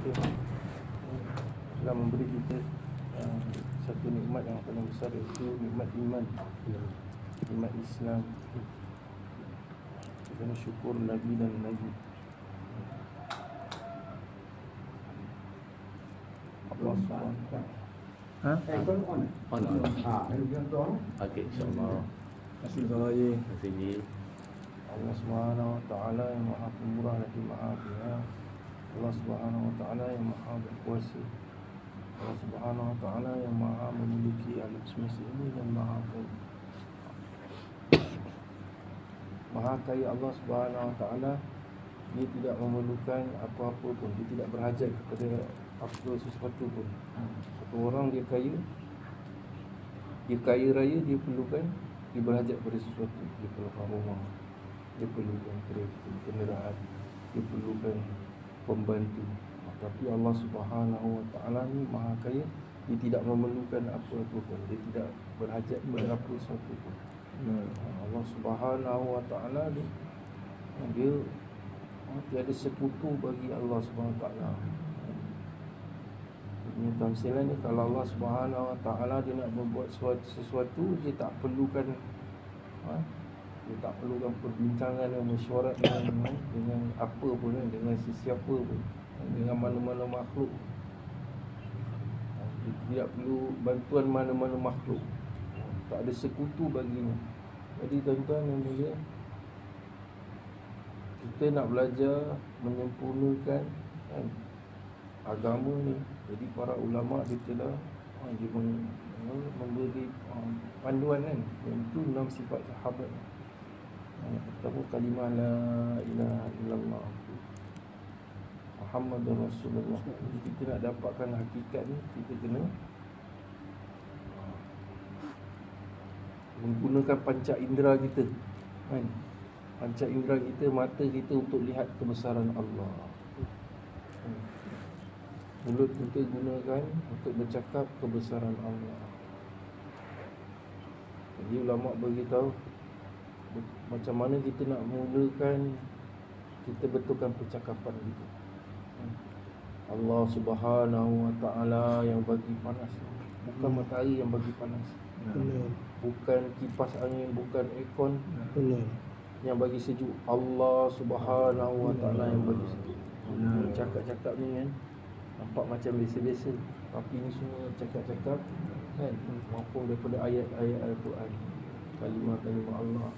kita telah memberi kita satu nikmat yang paling besar, iaitu nikmat iman, nikmat Islam. Kita kena syukur Nabi dan Nabi. Allah SWT. Okey, insyaAllah. Terima Allah SWT yang maha pemurah lagi maha pengasih. Allah SWT yang maha berkuasa. Allah SWT yang maha memiliki alam semesta ini dan maha kaya. Allah SWT, dia tidak memerlukan apa-apa pun, dia tidak berhajat kepada apa sesuatu pun. Satu orang dia kaya raya, dia perlukan, dia berhajat pada sesuatu. Dia perlukan rumah, dia perlukan kereta, kenderaan, dia perlukan pembantu. Tapi Allah SWT ni maha kaya, dia tidak memerlukan apa-apa pun, dia tidak berhajat pada apa sesuatu pun. Allah SWT ni, dia tiada sekutu bagi Allah SWT. Ini tamsilan ni, kalau Allah SWT dia nak membuat sesuatu, dia tak perlukan perbincangan dan mesyuarat dengan apa pun, dengan sesiapa pun, dengan mana-mana makhluk. Dia tidak perlu bantuan mana-mana makhluk. Tak ada sekutu baginya. Jadi tuan-tuan yang mulia, kita nak belajar menyempurnakan agama ni. Jadi para ulama' dia telah memberi panduan kan, iaitu 6 sifat sahabat. Yang pertama, kalimah la ilaha illallah Muhammadur Rasulullah. Jadi kita nak dapatkan hakikat ni, kita kena menggunakan panca indera kita kan? Panca indera kita, mata kita, untuk lihat kebesaran Allah. Mulut kita gunakan untuk bercakap kebesaran Allah. Jadi ulama' beritahu macam mana kita nak mulakan, kita betulkan percakapan kita. Allah Subhanahu Wa Ta'ala yang bagi panas, bukan matahari yang bagi panas, bukan kipas angin, bukan aircon yang bagi sejuk. Allah Subhanahu Wa Ta'ala yang bagi sejuk. Cakap-cakap ni kan nampak macam biasa-biasa, tapi ni semua cakap-cakap kan, maupun daripada ayat-ayat Al-Quran, kalimah-kalimah Allah.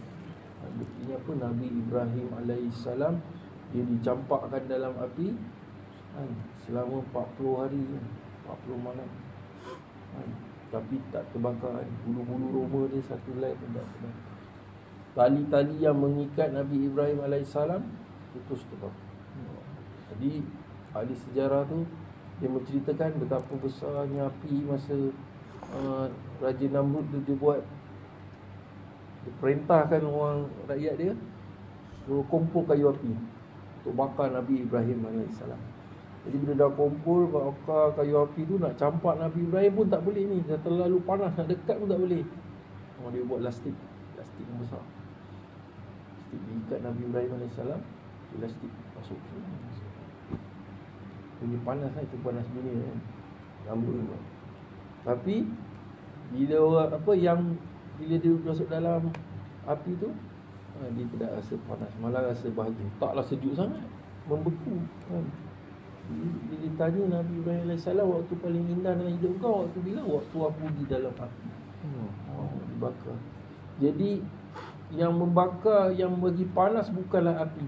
Buktinya apa? Nabi Ibrahim alaihissalam, dia dicampakkan dalam api kan, selama 40 hari, 40 malam kan, tapi tak terbakar kan. Bulu-bulu roma dia satu helai pun tak terbakar. Tali-tali yang mengikat Nabi Ibrahim alaihissalam putus terbakar. Jadi ahli sejarah tu, dia menceritakan betapa besarnya api masa Raja Namrud dia buat, dia perintahkan orang rakyat dia suruh kumpul kayu api untuk bakar Nabi Ibrahim AS. Jadi bila dah kumpul bakar kayu api tu, nak campak Nabi Ibrahim pun tak boleh ni, dah terlalu panas, nak dekat pun tak boleh. Dia buat lastik yang besar, lastik diikat Nabi Ibrahim AS, lastik masuk sini. Ini panas lah, itu panas dunia kan, rambut tu. Tapi bila orang bila dia masuk dalam api tu, dia tidak rasa panas, malah rasa bahagia. Taklah sejuk sangat, membeku kan. Bila ditanya Nabi Ibrahim AS, waktu paling indah dalam hidup kau waktu bila? Waktu aku di dalam api. Dibakar. Jadi yang membakar, yang bagi panas bukanlah api,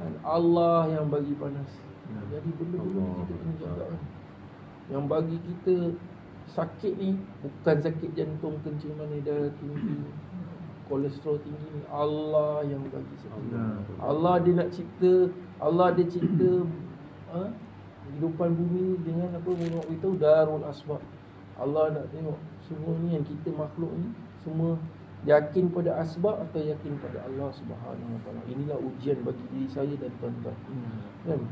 kan? Allah yang bagi panas. Jadi benda-benda ni kita kena jaga kan. Yang bagi kita sakit ni bukan sakit jantung, kencing manis, darah tinggi, kolesterol tinggi ni, Allah yang bagi sakit. Allah dia nak cipta, Allah dia cipta kehidupan bumi dengan apa? Menurut kita darul asbab. Allah nak tengok semua ni yang kita makhluk ni, semua yakin pada asbab atau yakin pada Allah Subhanahu Wa Ta'ala. Inilah ujian bagi diri saya dan tuan-tuan kan.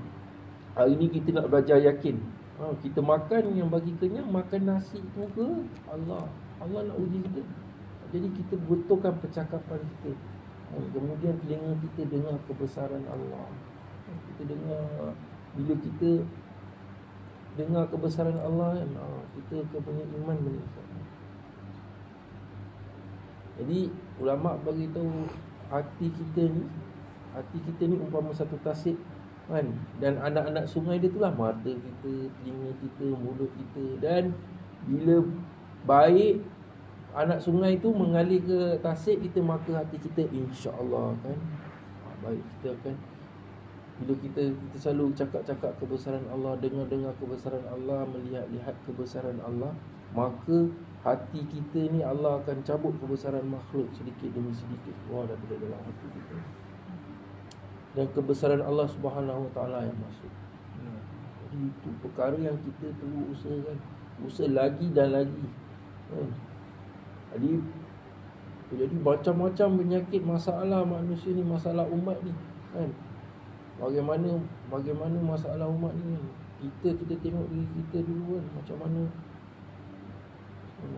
Hari ni kita nak belajar yakin. Kita makan yang bagi kenyang, makan nasi tu ke Allah. Allah nak uji kita. Jadi kita betulkan percakapan kita. Kemudian telinga kita dengar kebesaran Allah. Kita dengar bila kita dengar kebesaran Allah kan, kita punya iman meningkat. Jadi ulama bagi tahu hati kita ni umpama satu tasik kan, dan anak-anak sungai dia itulah mata kita, telinga kita, mulut kita. Dan bila baik anak sungai tu mengalir ke tasik kita, maka hati kita insya-Allah kan baik. Kita akan, bila kita selalu cakap-cakap kebesaran Allah, dengar-dengar kebesaran Allah, melihat-lihat kebesaran Allah, maka hati kita ni Allah akan cabut kebesaran makhluk sedikit demi sedikit keluar daripada dalam hati kita. Dan kebesaran Allah Subhanahu Wa Taala yang masuk. Jadi itu perkara yang kita perlu usahakan, usaha lagi dan lagi. Jadi macam-macam penyakit, masalah manusia ni, masalah umat ni kan. Bagaimana masalah umat ni kan? Kita tengok diri kita dulu kan, macam mana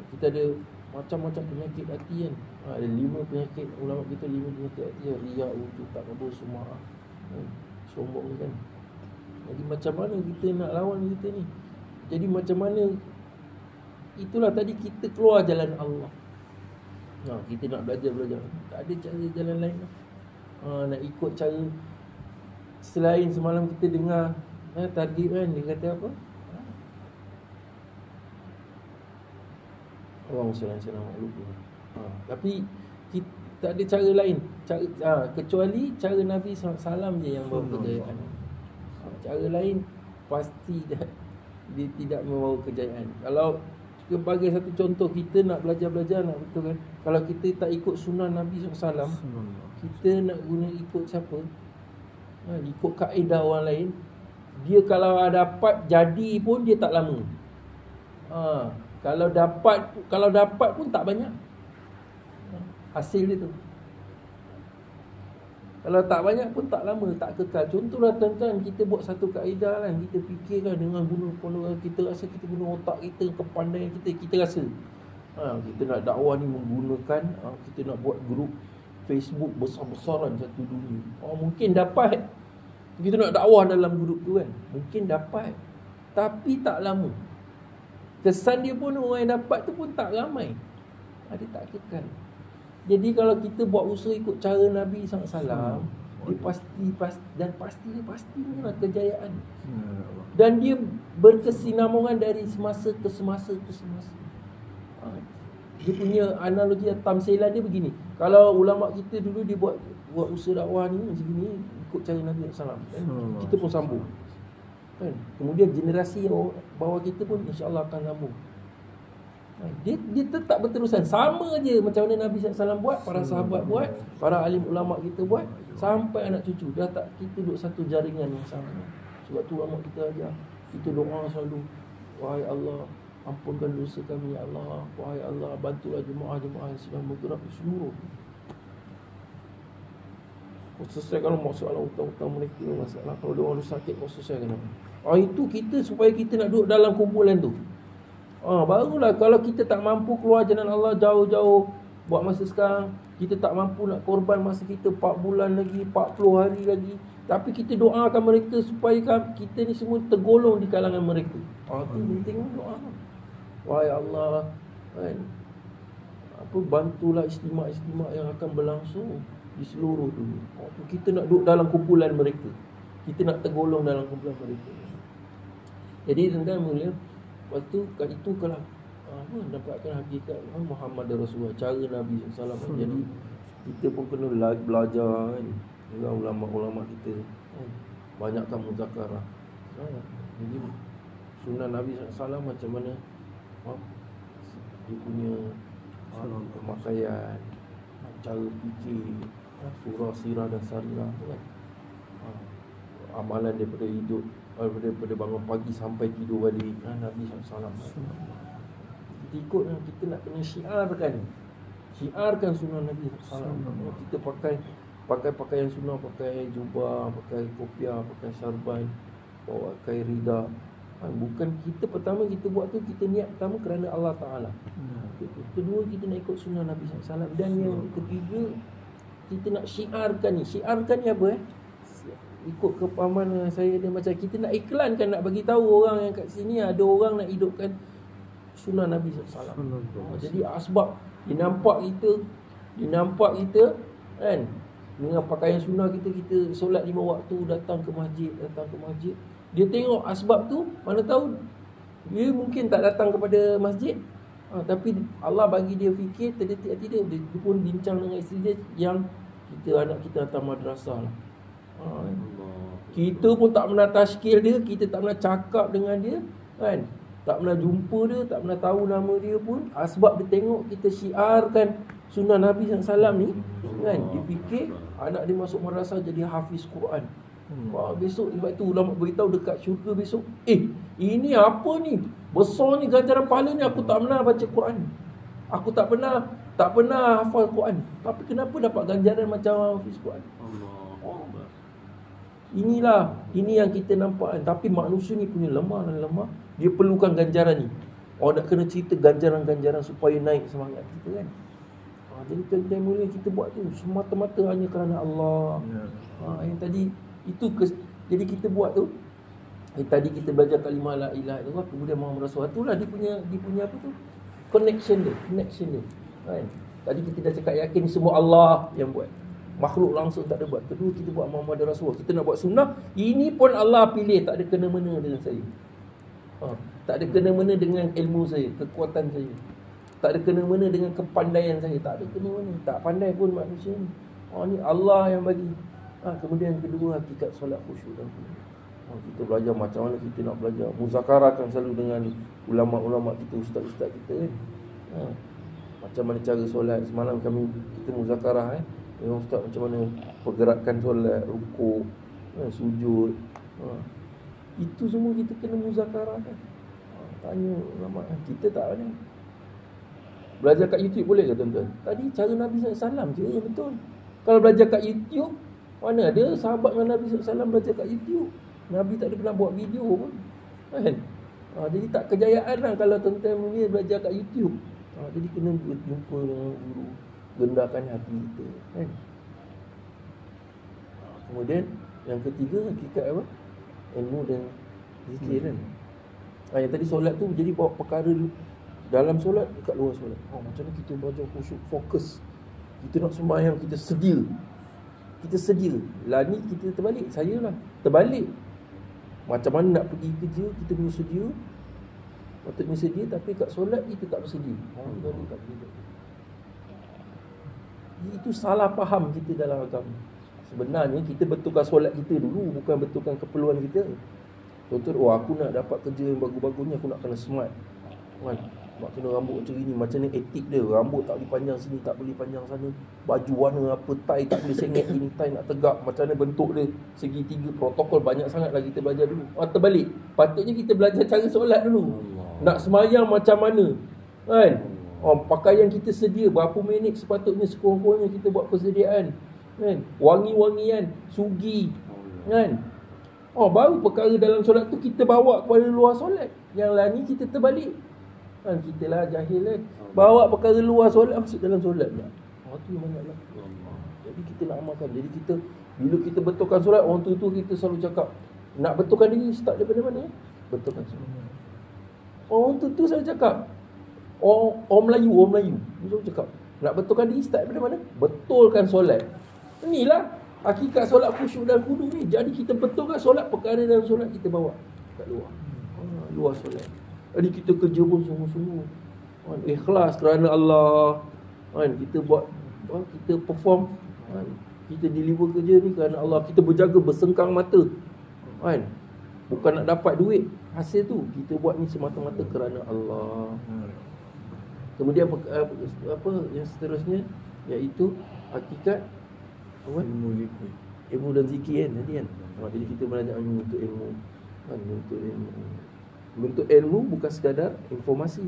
kita ada macam-macam penyakit hati kan. Ada 5 penyakit, ulama kita 5 penyakit hati. Riya, ujub, takabur, sum'ah kan? Sombong kan. Jadi macam mana kita nak lawan kita ni? Jadi macam mana? Itulah tadi kita keluar jalan Allah. Kita nak belajar. Tak ada cara jalan lain lah. Nak ikut cara selain semalam kita dengar targib kan, dia kata apa? Orang salam lupa. Tapi kita tak ada cara lain, kecuali cara Nabi SAW je yang bawa kejayaan. Cara lain pasti dia tidak membawa kejayaan. Kalau sebagai satu contoh, kita nak belajar nak betul kan, kalau kita tak ikut sunnah Nabi SAW, kita nak guna ikut siapa? Ikut kaedah orang lain. Dia kalau dapat jadi pun dia tak lama. Kalau dapat pun tak banyak hasil dia tu. Kalau tak banyak pun tak lama, tak kekal. Contohlah tuan-tuan, kita buat satu kaedah kan, kita fikirkan dengan guna kita rasa kita guna otak kita, kepandaian kita rasa kita nak dakwah ni menggunakan, kita nak buat grup Facebook besar-besaran satu dunia. Mungkin dapat. Kita nak dakwah dalam grup tu kan, mungkin dapat, tapi tak lama. Kesan dia pun, orang yang dapat tu pun tak ramai. Dia tak kekal. Jadi kalau kita buat usaha ikut cara Nabi SAW, dia pasti punya kejayaan. Dan dia berkesinambungan dari semasa ke semasa. Dia punya analogi tamsilan dia begini. Kalau ulama kita dulu dia buat usaha dakwah ni macam ni, ikut cara Nabi SAW kan? Kita pun sambung kan? Kemudian generasi yang bawah kita pun insya-Allah akan sambung. Dia tetap berterusan, sama je macam mana Nabi SAW buat, para sahabat buat, para alim ulama kita buat, sampai anak cucu. Dah tak, kita duduk satu jaringan yang sama. Sebab tu ulama kita ajar, kita doa selalu, wahai Allah, ampunkan dosa kami ya Allah, wahai Allah, bantulah jemaah-jemaah yang sedang bergerak di seluruh. Selesai kalau masalah utang-utang mereka, masalah kalau dia orang sakit, selesaikan apa. Itu kita supaya kita nak duduk dalam kumpulan tu. Barulah kalau kita tak mampu keluar jalan Allah jauh-jauh, buat masa sekarang, kita tak mampu nak korban masa kita 4 bulan lagi, 40 hari lagi, tapi kita doakan mereka supaya kita ni semua tergolong di kalangan mereka. Itu penting doa. Wahai Allah kan, bantulah istimak-istimak yang akan berlangsung di seluruh dunia. Kita nak duduk dalam kumpulan mereka, kita nak tergolong dalam kumpulan mereka. Jadi tuan-tuan mulia, lepas tu kat itu kalau dapatkan hakikat Muhammad Rasulullah, cara Nabi SAW. Jadi kita pun kena belajar kan, dengan ulama-ulama kita kan? Banyakkan muzakarah. Jadi sunnah Nabi SAW macam mana dia punya pemakaian, cara fikir, surah, sirah dan sarirah kan? Amalan daripada hidup, daripada bangun pagi sampai tidur balik, Nabi SAW. Kita ikut, kita nak kena syiarkan sunnah Nabi SAW. Kita pakai pakaian sunnah, pakai jubah, pakai kopiah, pakai syarban, pakai rida. Bukan kita pertama kita buat tu, kita niat pertama kerana Allah Ta'ala. Kedua, kita nak ikut sunnah Nabi SAW. Dan yang ketiga, kita nak syiarkan ni. Syiarkan ni apa ikut kepahaman saya dia macam kita nak iklankan, nak bagi tahu orang yang kat sini ada orang nak hidupkan sunnah Nabi SAW. Jadi asbab dia nampak kita kan dengan pakaian sunnah kita solat 5 waktu, datang ke masjid. Dia tengok asbab tu, mana tahu dia mungkin tak datang kepada masjid. Tapi Allah bagi dia fikir, terdetik hati dia pun bincang dengan isteri dia yang anak kita datang madrasah lah. Kita pun tak pernah tashkil dia, kita tak pernah cakap dengan dia kan, tak pernah jumpa dia, tak pernah tahu nama dia pun. Sebab dia tengok kita syiarkan sunnah Nabi SAW ni kan, dia fikir anak dia masuk madrasah jadi hafiz Quran. Besok sebab tu ulama beritahu dekat syurga besok, ini apa ni, besar ni ganjaran pahala ni. Aku tak pernah baca Quran, aku tak pernah hafal Quran, tapi kenapa dapat ganjaran macam hafiz Quran? Ini yang kita nampak kan. Tapi manusia ni punya lemah. Dia perlukan ganjaran ni. Nak kena cerita ganjaran-ganjaran supaya naik semangat kita kan. Jadi tuan-tuan mulia, kita buat tu semata-mata hanya kerana Allah. Yang tadi itu jadi kita buat tu. Tadi kita belajar kalimah la ilaha illallah, kemudian Muhammad Rasulullah. Itulah dia punya apa tu? Connection dia. Kan? Tadi kita dah cakap yakin semua Allah yang buat. Makhluk langsung tak ada buat. Kedua, kita buat Muhammad Rasulullah. Kita nak buat sunnah, ini pun Allah pilih. Tak ada kena-mena dengan saya. Tak ada kena-mena dengan ilmu saya, kekuatan saya. Tak ada kena-mena dengan kepandaian saya. Tak ada kena-mena. Tak pandai pun manusia ni. Ni Allah yang bagi. Kemudian yang kedua, hakikat solat khusyuk dan khusyuk. Kita belajar macam mana kita nak belajar. Muzakarahkan selalu dengan ulama-ulama kita, ustaz-ustaz kita kan. Macam mana cara solat. Semalam kita muzakarah dengan ustaz macam mana pergerakan solat, rukuk, sujud. Itu semua kita kena muzakarah kan. Tanya ulama. Kita tak ada. Belajar kat YouTube boleh ke tuan-tuan? Tadi cara Nabi SAW je betul. Kalau belajar kat YouTube, mana ada sahabat dengan Nabi SAW belajar kat YouTube. Nabi tak ada pernah buat video pun kan. Jadi tak kejayaan lah kalau tuan-tuan mungkin belajar kat YouTube. Jadi kena berjumpa dengan guru, gendakkan hati kita kan. Kemudian yang ketiga, hakikat apa? Ilmu dan zikir kan. Yang tadi solat tu jadi bawa perkara dalam solat, dekat luar solat. Macam mana kita belajar khusyuk, fokus. Kita nak sembahyang, kita sedia. Lah ni kita terbalik. Saya lah terbalik. Macam mana nak pergi kerja, kita punya sedia, patutnya sedia, tapi kat solat kita tak bersedia. Itu salah faham kita dalam agama. Sebenarnya kita betulkan solat kita dulu, bukan betulkan keperluan kita. Contoh, aku nak dapat kerja yang bagus-bagusnya, aku nak kena smart kan? Nak kena rambut macam ni, macam ni etik dia. Rambut tak boleh panjang sini, tak boleh panjang sana. Baju warna apa, tie tak boleh sengit gini, tie nak tegak. Macam mana bentuk dia, segitiga, protokol banyak sangat lah kita belajar dulu. Terbalik. Patutnya kita belajar cara solat dulu. Nak semayang macam mana kan? Pakaian kita sedia, berapa minit sepatutnya sekurang-kurangnya kita buat persediaan kan? Wangi-wangian, sugi kan? Baru perkara dalam solat tu kita bawa kepada luar solat. Yang lain ni kita terbalik kan, kita lah jahil kan. Bawa perkara luar solat masuk dalam solat pula. Tu yang banyak lah. Jadi kita nak amalkan. Jadi kita, bila kita betulkan solat, orang tu kita selalu cakap, nak betulkan diri start daripada mana? Betulkan solat. Orang tu selalu cakap, orang Melayu dia selalu cakap, nak betulkan diri start daripada mana? Betulkan solat. Inilah hakikat solat khusyuk dan khudu ni. Jadi kita betulkan solat, perkara dalam solat kita bawa kat luar. Luar solat. Jadi kita kerja pun sungguh-sungguh ikhlas kerana Allah kan. Kita buat, kita perform kan. Kita deliver kerja ni kerana Allah. Kita berjaga bersengkang mata kan. Bukan nak dapat duit hasil tu. Kita buat ni semata-mata kerana Allah. Kemudian apa yang seterusnya, iaitu hakikat ilmu dan zikir kan tadi kan. Jadi kita belajar untuk ilmu kan, untuk ilmu. Bentuk ilmu bukan sekadar informasi.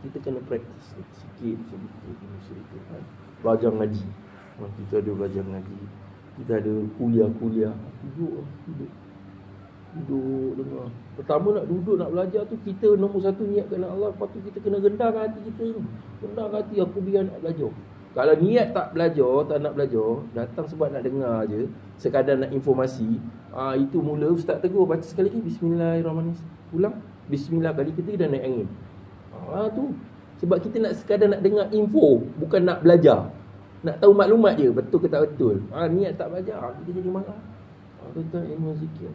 Kita kena praktis sikit sedikit kan. Belajar ngaji. Kita ada belajar ngaji. Kita ada kuliah. Duduk dengar. Pertama nak duduk nak belajar tu, kita nombor satu niat kerana Allah. Lepas tu kita kena rendahkan hati kita ni. Rendahkan hati, aku biar nak belajar. Kalau niat tak belajar, tak nak belajar, datang sebab nak dengar je, sekadar nak informasi, itu mula ustaz tegur baca sekali lagi bismillahirrahmanirrahim. Ulang bismillah kali ketiga dah naik angin. Tu sebab kita nak sekadar nak dengar info, bukan nak belajar. Nak tahu maklumat je, betul ke tak betul. Niat tak belajar, kita jadi marah. Tentang ilmu zikir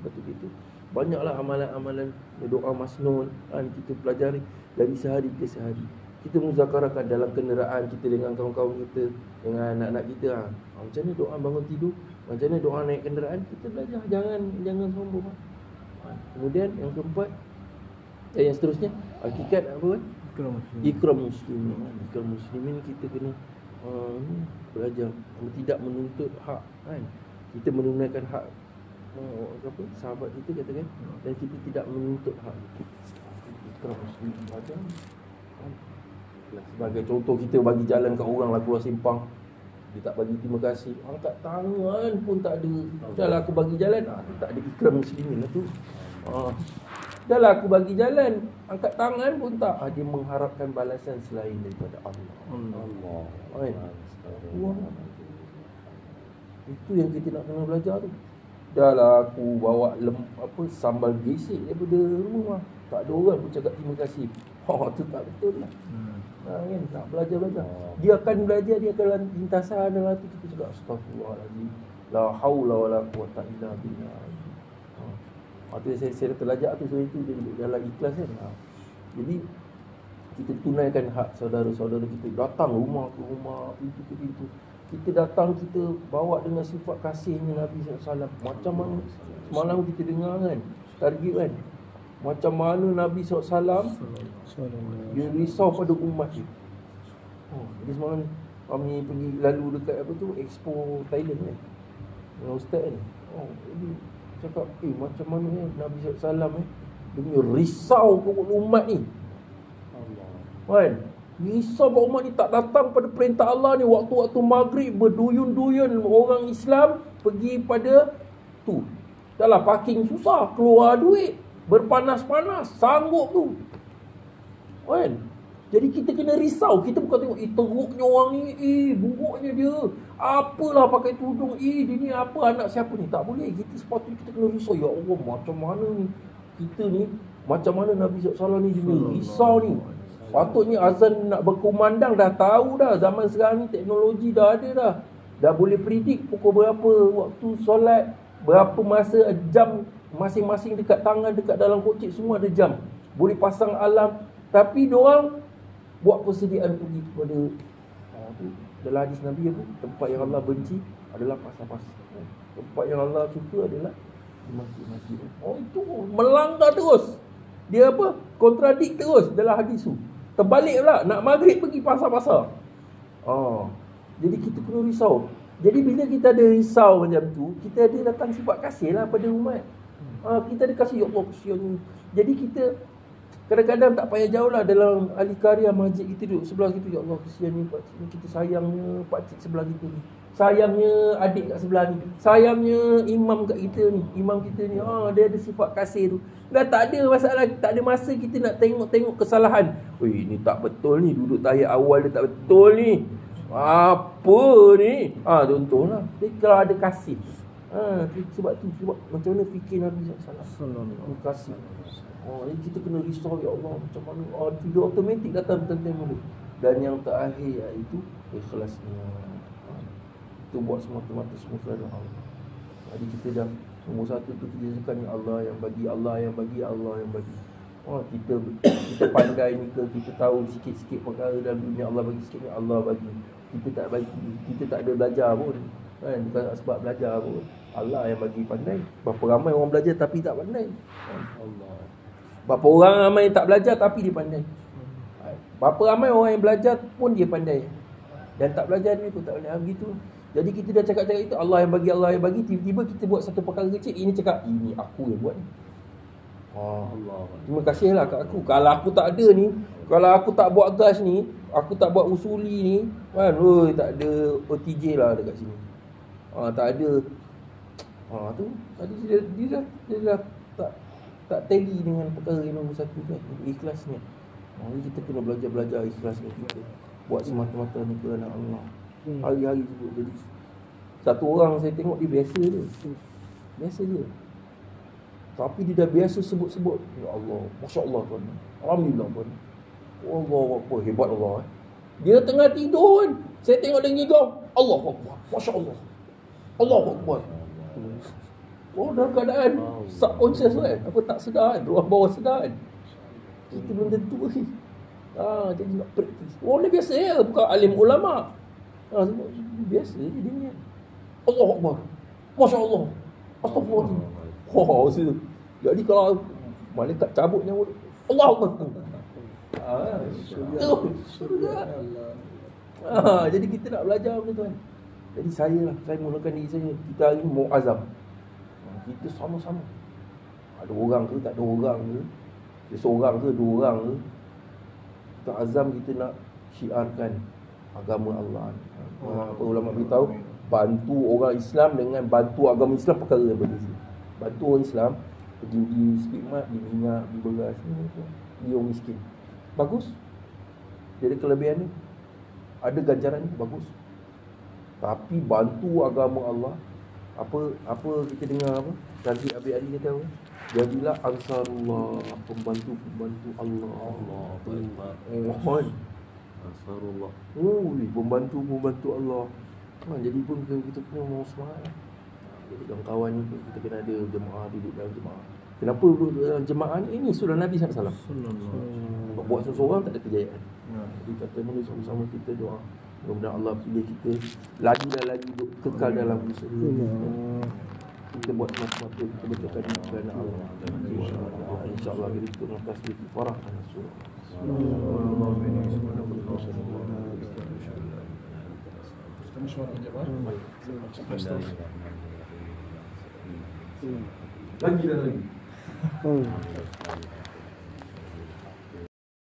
patut gitu. Banyaklah amalan-amalan doa masnun kita pelajari dari sehari ke sehari. Kita muzakarahkan dalam kenderaan kita dengan kawan-kawan kita, dengan anak-anak kita. Macam mana doa bangun tidur, macam mana doa naik kenderaan, kita belajar. Jangan sombong. Kemudian yang keempat, yang seterusnya, hakikat apa kan? Ikram muslimin. Ikram muslimin kita kena belajar tidak menuntut hak kan. Kita menunaikan hak sahabat kita katakan, dan kita tidak menuntut hak itu. Ikram muslimin belajar. Sebagai contoh, kita bagi jalan kat orang lah keluar simpang, dia tak bagi terima kasih, angkat tangan pun tak ada. Dah lah aku bagi jalan, tak ada ikram muslimin lah tu. Dah lah aku bagi jalan, angkat tangan pun tak. Dia mengharapkan balasan selain daripada Allah. Itu yang kita nak kena belajar tu. Dah lah aku bawa sambal gesek daripada rumah, tak ada orang pun cakap terima kasih. Tu tak betul lah. Kan, nak belajar. Dia akan belajar, dia akan lintasan dalam hati kita cakap astagfirullahalazim, la haula wala quwata illa billah. Saya terlajak tu sebab itu dia dalam ikhlas kan. Jadi kita tunaikan hak saudara-saudara kita, datang rumah ke rumah, pintu ke pintu. Kita datang, kita bawa dengan sifat kasihnya Nabi SAW. Macam mana semalam kita dengar kan, target kan, macam mana Nabi SAW dia risau pada umat dia. Jadi semalam kami pergi lalu dekat Expo Thailand kan, dengan ustaz kan. Jadi cakap macam mana Nabi SAW dia risau kepada umat ni. Kan? Risau pada umat ni tak datang pada perintah Allah ni. Waktu-waktu maghrib berduyun-duyun orang Islam pergi pada tu. Dah lah parking susah, keluar duit, berpanas-panas, sanggup tu. Kan? Jadi kita kena risau. Kita bukan tengok teruknya orang ni, buruknya dia, apalah pakai tudung, dia ni apa, anak siapa ni. Tak boleh. Kita sepatutnya kita kena risau. Ya Allah, macam mana ni kita ni, macam mana Nabi SAW ni juga risau ni. Patutnya azan nak berkumandang dah tahu dah. Zaman sekarang ni teknologi dah ada dah. Dah boleh predict pukul berapa waktu solat, berapa masa, jam masing-masing dekat tangan, dekat dalam kocik semua ada jam. Boleh pasang alarm. Tapi diorang buat persediaan pergi kepada tu. Dalam hadis Nabi apa? Tempat yang Allah benci adalah pasar-pasar. Tempat yang Allah suka adalah masjid-masjid. Itu melanggar terus. Dia apa? Kontradik terus dalam hadis tu. Terbalik pula, nak maghrib pergi pasar-pasar. Jadi kita kena risau. Jadi bila kita ada risau macam tu, kita ada datang sifat kasih lah pada umat. Kita ada kasih, ya Allah kesian ni. Jadi kita kadang-kadang tak payah jauh lah, dalam ahli karya masjid kita duduk sebelah kita, ya Allah kesian ni pakcik ni, kita sayangnya pakcik sebelah kita ni, sayangnya adik kat sebelah ni, sayangnya imam kat kita ni, imam kita ni, dia ada sifat kasih tu. Dah tak ada masalah, tak ada masa kita nak tengok-tengok kesalahan. Ni tak betul ni, duduk tahiyat awal dia tak betul ni, apa ni, contohlah. Jadi kalau ada kasih, sebab tu, sebab macam mana fikir Nabi SAW, kasih. Jadi kita kena risau, ya Allah macam mana. Dia automatik datang tentang mulut. Dan yang terakhir iaitu ikhlasnya. Itu buat semata-mata semua kerana Allah. Jadi kita dah nombor satu tu kita cakap ni Allah yang bagi, Allah yang bagi, Allah yang bagi. Kita pandai ni ke, kita tahu sikit-sikit perkara dalam dunia, Allah bagi sikit ni, Allah bagi. Kita tak bagi, kita tak ada belajar pun kan, bukan sebab belajar pun. Allah yang bagi pandai. Berapa ramai orang belajar tapi tak pandai. Allah. Berapa orang ramai tak belajar tapi dia pandai. Berapa ramai orang yang belajar pun dia pandai, dan tak belajar dia pun tak pandai. Begitu. Jadi kita dah cakap-cakap itu, Allah yang bagi, Allah yang bagi. Tiba-tiba kita buat satu perkara kecil, ini cakap, ini aku yang buat ni. Allah. Terima kasihlah kat aku. Kalau aku tak ada ni, kalau aku tak buat gas ni, aku tak buat usuli ni, kan, tak ada OTJ lah dekat sini. Tak ada. Tu tadi dia dah tak tally dengan perkara yang nombor satu kan, ikhlasnya. Jadi kita kena belajar ikhlasnya kita. buat semata-mata ni kerana Allah. Hari-hari sebut. Jadi satu orang saya tengok dia biasa je. Biasa je. Tapi dia dah biasa sebut-sebut. Ya Allah, Masya Allah tuan. Alhamdulillah tuan. Allah Akbar, hebat Allah. Dia tengah tidur kan. Saya tengok dia ngigau. Allah Akbar, Masya Allah. Allah Akbar. Oh, dalam keadaan subconscious kan. Apa tak sedar kan. Ruang bawah sedar kan. Kita belum tentu lagi. Jadi nak praktis. Orang dia biasa ya. Bukan alim ulama. Biasa je dia ni. Allah Akbar. Masya Allah. Astagfirullah. Jadi kalau malaikat cabut nyawa, Allah Akbar. Jadi kita nak belajar benda tu kan. Jadi saya mulakan diri saya. Kita hari ni mau azam. Kita sama-sama. Ada orang ke, tak ada orang ke, dia seorang ke, dua orang ke, kita azam kita nak syiarkan agama Allah ni. Apa ulama beritahu, bantu orang Islam dengan bantu agama Islam perkara yang berbeza. Bantu orang Islam pergi di spikmat, di minyak, di beras, di orang miskin. Bagus. Dia ada kelebihan ni. Ada ganjaran ni, bagus. Tapi bantu agama Allah, apa kita dengar apa? Nanti adik-adik kata apa? Jadilah ansarullah, pembantu-pembantu Allah. Allah Akbar. Ansarullah. Pembantu-pembantu Allah. Jadi pun kita kena mau semangat. Jadi kawan-kawan ni kita kena ada jemaah, duduk dalam jemaah. Kenapa duduk dalam jemaah ni? Ini sudah Nabi SAW. Buat seorang tak ada kejayaan. Jadi kata mana sama-sama kita doa. Mudah-mudahan Allah pilih kita lagi dan lagi kekal dalam usaha. Kita buat semata-mata kita betulkan ini kerana Allah. InsyaAllah kita mengatas sedikit farah dan surah. Lagi dan lagi.